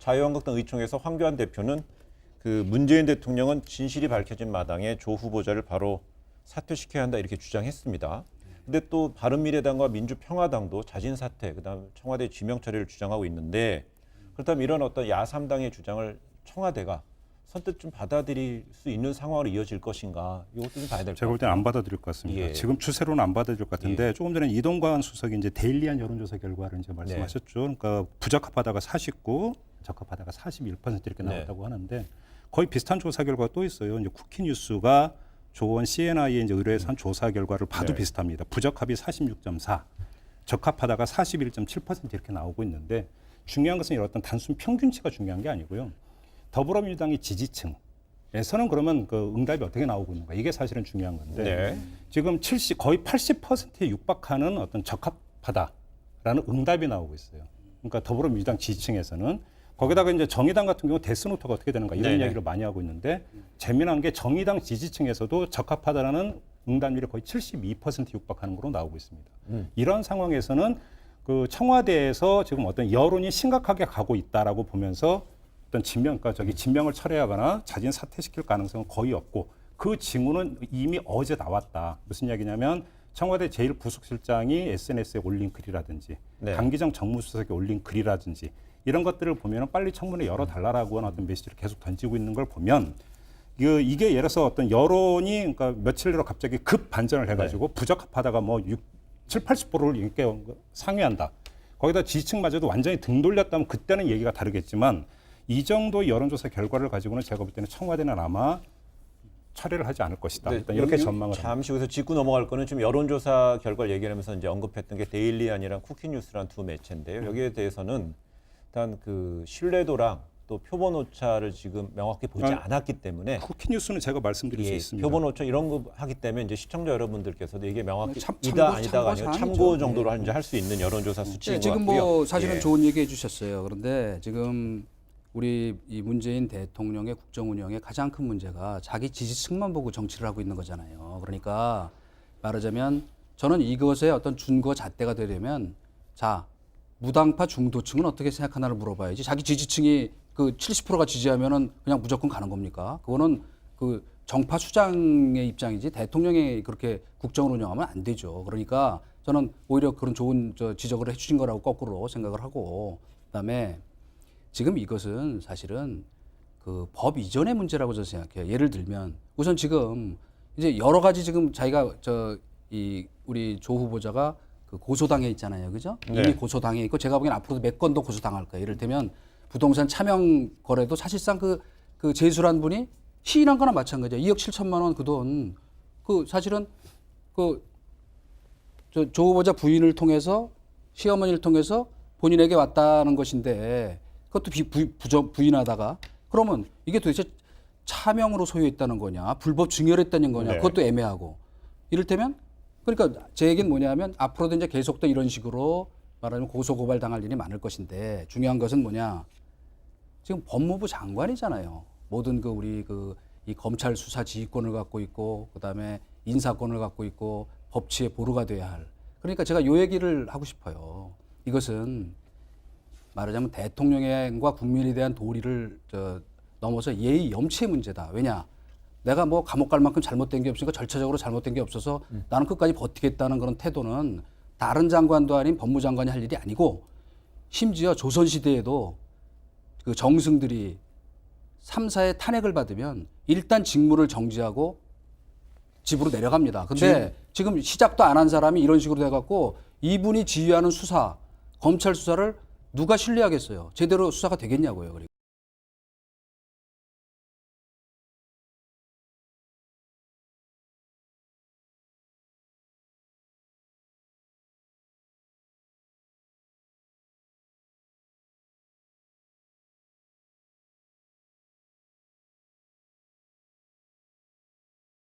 자유한국당 의총에서 황교안 대표는 그 문재인 대통령은 진실이 밝혀진 마당에 조 후보자를 바로 사퇴시켜야 한다 이렇게 주장했습니다. 근데 또 바른미래당과 민주평화당도 자진 사퇴, 그다음 청와대 지명 처리를 주장하고 있는데 그렇다면 이런 어떤 야3당의 주장을 청와대가 선뜻 좀 받아들일 수 있는 상황으로 이어질 것인가 이것도 좀 봐야 될 것 같아요. 제가 볼 때는 안 받아들일 것 같습니다. 예. 지금 추세로는 안 받아들일 것 같은데 조금 전에 이동관 수석이 이제 데일리한 여론조사 결과를 이제 말씀하셨죠. 그러니까 부적합하다가 49, 적합하다가 41% 이렇게 나왔다고 하는데 거의 비슷한 조사 결과가 또 있어요. 이제 쿠키뉴스가 조원 CNI의 이제 의뢰해서 한 조사 결과를 봐도 비슷합니다. 부적합이 46.4, 적합하다가 41.7% 이렇게 나오고 있는데 중요한 것은 이런 어떤 단순 평균치가 중요한 게 아니고요. 더불어민주당의 지지층에서는 그러면 그 응답이 어떻게 나오고 있는가 이게 사실은 중요한 건데 지금 거의 80%에 육박하는 어떤 적합하다라는 응답이 나오고 있어요. 그러니까 더불어민주당 지지층에서는 거기다가 이제 정의당 같은 경우 데스노트가 어떻게 되는가 이런 이야기를 많이 하고 있는데 재미난 게 정의당 지지층에서도 적합하다라는 응답률이 거의 72% 육박하는 걸로 나오고 있습니다. 이런 상황에서는 그 청와대에서 지금 어떤 여론이 심각하게 가고 있다라고 보면서 어떤 그러니까 진명을 철회하거나 자진 사퇴시킬 가능성은 거의 없고 그 징후는 이미 어제 나왔다. 무슨 이야기냐면 청와대 제1부속실장이 SNS에 올린 글이라든지 강기정 정무수석이 올린 글이라든지 이런 것들을 보면 빨리 청문회 열어달라고 하는 어떤 메시지를 계속 던지고 있는 걸 보면 이게 예를 들어서 어떤 여론이 그러니까 며칠 내로 갑자기 급 반전을 해가지고 부적합하다가 뭐 7, 80%를 이렇게 상회한다. 거기다 지지층마저도 완전히 등 돌렸다면 그때는 얘기가 다르겠지만 이 정도 여론조사 결과를 가지고는 제가 볼 때는 청와대는 아마 철회를 하지 않을 것이다. 일단 이렇게 전망을 합니다. 잠시 여기서 짚고 넘어갈 거는 지금 여론조사 결과를 얘기하면서 이제 언급했던 게 데일리안이랑 쿠키뉴스란 두 매체인데요. 여기에 대해서는 일단 그 신뢰도랑 또 표본 오차를 지금 명확히 보지 않았기 때문에 쿠키뉴스는 제가 말씀드릴 수 있습니다. 표본 오차 이런 거 하기 때문에 이제 시청자 여러분들께서도 이게 명확히 참고, 이다 아니다가 아니고 참고 참고 정도로 이제 할 수 있는 여론조사 수치인 것 지금 같고요. 뭐 사실은 좋은 얘기 해주셨어요. 그런데 지금 우리 이 문재인 대통령의 국정 운영의 가장 큰 문제가 자기 지지층만 보고 정치를 하고 있는 거잖아요. 그러니까 말하자면 저는 이것의 어떤 준거 잣대가 되려면 자 무당파 중도층은 어떻게 생각하나를 물어봐야지. 자기 지지층이 그 70%가 지지하면은 그냥 무조건 가는 겁니까? 그거는 그 정파 수장의 입장이지 대통령이 그렇게 국정을 운영하면 안 되죠. 그러니까 저는 오히려 그런 좋은 지적을 해주신 거라고 거꾸로 생각을 하고 그다음에 지금 이것은 사실은 그 법 이전의 문제라고 저는 생각해요. 예를 들면 우선 지금 이제 여러 가지 지금 자기가 우리 조 후보자가 그 고소당해 있잖아요. 그죠? 이미 고소당해 있고 제가 보기엔 앞으로도 몇 건 더 고소당할 거예요. 이를테면 부동산 차명 거래도 사실상 그 제수란 분이 시인한 거나 마찬가지예요. 2억 7천만 원 그 돈. 그 사실은 조 후보자 부인을 통해서 시어머니를 통해서 본인에게 왔다는 것인데 그것도 부인하다가 그러면 이게 도대체 차명으로 소유했다는 거냐 불법 증여했다는 거냐 그것도 애매하고 이를테면 그러니까 제 얘기는 뭐냐면 앞으로도 이제 계속 또 이런 식으로 말하자면 고소고발 당할 일이 많을 것인데 중요한 것은 뭐냐 지금 법무부 장관이잖아요. 모든 이 검찰 수사 지휘권을 갖고 있고 그다음에 인사권을 갖고 있고 법치의 보루가 돼야 할. 그러니까 제가 요 얘기를 하고 싶어요. 이것은 말하자면 대통령과 국민에 대한 도리를 넘어서 예의 염치의 문제다. 왜냐? 내가 뭐 감옥 갈 만큼 잘못된 게 없으니까 절차적으로 잘못된 게 없어서 나는 끝까지 버티겠다는 그런 태도는 다른 장관도 아닌 법무장관이 할 일이 아니고 심지어 조선시대에도 그 정승들이 3사의 탄핵을 받으면 일단 직무를 정지하고 집으로 내려갑니다. 근데 지금 시작도 안 한 사람이 이런 식으로 돼갖고 이분이 지휘하는 수사, 검찰 수사를 누가 신뢰하겠어요? 제대로 수사가 되겠냐고요. 그러니까.